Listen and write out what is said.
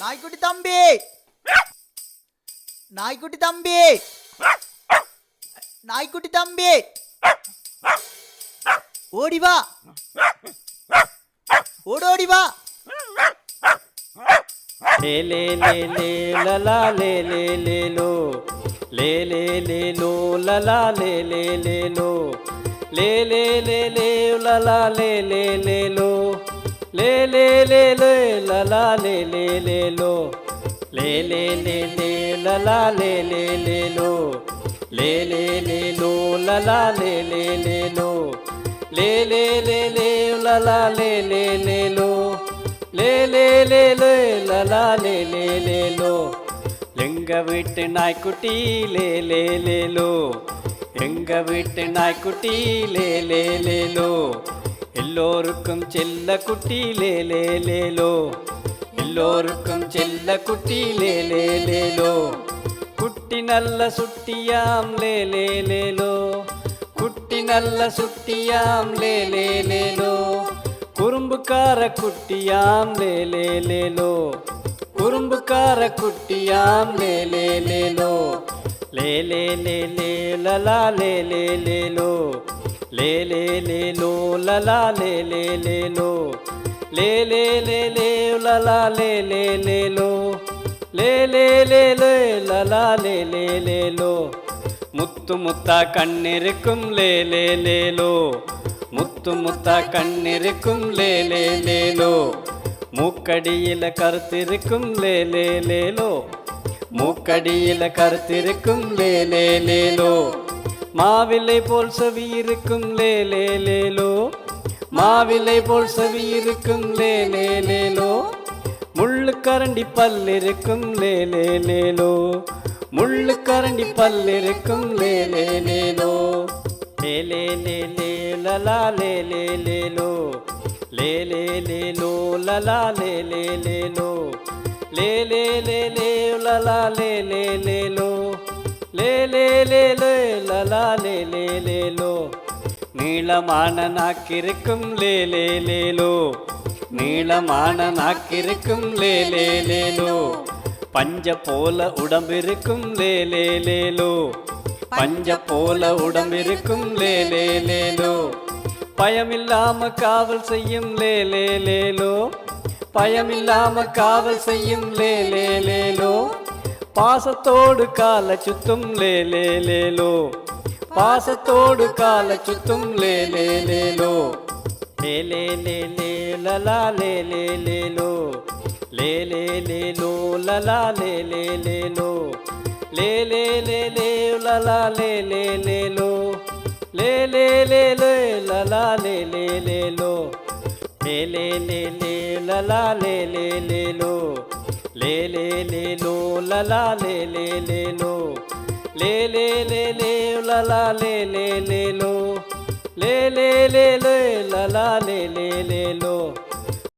நாய்க்குட்டி தம்பி, நாய்க்குட்டி தம்பி, நாய்க்குட்டி தம்பி, ஓடி வா, ஓடோடி வா. ले ले ले ले ला ला ले ले ले लो, ले ले ले लो ला ला ले ले ले लो, ले ले ले ले ला ला ले ले ले लो, ले ले ले ले ला ला ले ले ले लो, ले ले ले ले ला ला ले ले ले लो, ले ले ले लो ला ला ले ले ले लो, ले ले ले ले ला ला ले ले ले लो, ले ले ले ले ला ला ले ले ले लो. எங்க வீட்டு நாய்க்குட்டி லே லே லே லோ, எங்க வீட்டு நாய்க்குட்டி லே லே லே லோ, எல்லோருக்கும் செல்ல குட்டி லே லே லே லோ, எல்லோருக்கும் செல்ல குட்டி லே லே லே லோ. குட்டி நல்ல சுட்டியாம் லே லே லே லோ, குட்டி நல்ல சுட்டியாம் லே லே லே லோ, குறும்புக்கார குட்டியாம் லே லே லே லோ, குறும்புக்கார குட்டியாம் லே லே லே லோ, லே லே லே லே லலா லே லே லே லோ, லே லே லே லோ லலா லே லே லே லோ, லே லே லே லே லலா லே லே லே லோ, லே லே லே லே லலா லே லே லே லோ. முத்து முத்தா கண்ணிருக்கும் லே லே லே லோ, முத்து முத்தா கண்ணிருக்கும் லே லே லே லோ, மூக்கடியில கருத்திருக்கும் லே லே லே லோ, மூக்கடியில கருத்திருக்கும் லே லே லே லோ. மாவிலை போல் செவி இருக்கும் லே லே லே லோ, மாவிலை போல் செவி இருக்கும் லே லே லே லோ, முள்ளு கரண்டி பல்லிருக்கும் லே லே லே லோ, முள்ளு கரண்டி பல்லிருக்கும் லே லே லே லோ. ले ले ले ले ला ला ले ले ले लो, ले ले ले लो ला ला ले ले ले लो, ले ले ले ले ला ला ले ले ले लो, ले ले ले ले ला ला ले ले ले लो. நீளமான நாக்கிருக்கும் லே லே லே லோ, நீளமான நாக்கிருக்கும் லே லே லே லோ, பஞ்ச போல உடம்பிருக்கும் லே லே லே லோ, பஞ்ச போல உடம்பிருக்கும் லே லே லே லோ, பயமில்லாம காவல் செய்யும் லே லே லே லோ, பயமில்லாம காவல் செய்யும் லே லே லே லோ, பாசத்தோடு கால சுத்தும் லே லே லே லோ, பாசத்தோடு கால சுத்தும் லே லே லே லோ. லே லே லே லே லலா லே லே லே லோ, லே லே லே லோ லலா லே லே லே லோ, ले ले ले ले ला ला ले ले ले लो, ले ले ले ले ला ला ले ले ले लो, ले ले ले ले ला ला ले ले ले लो, ले ले ले लो ला ला ले ले ले लो, ले ले ले ले ला ला ले ले ले लो, ले ले ले ले ला ला ले ले ले लो.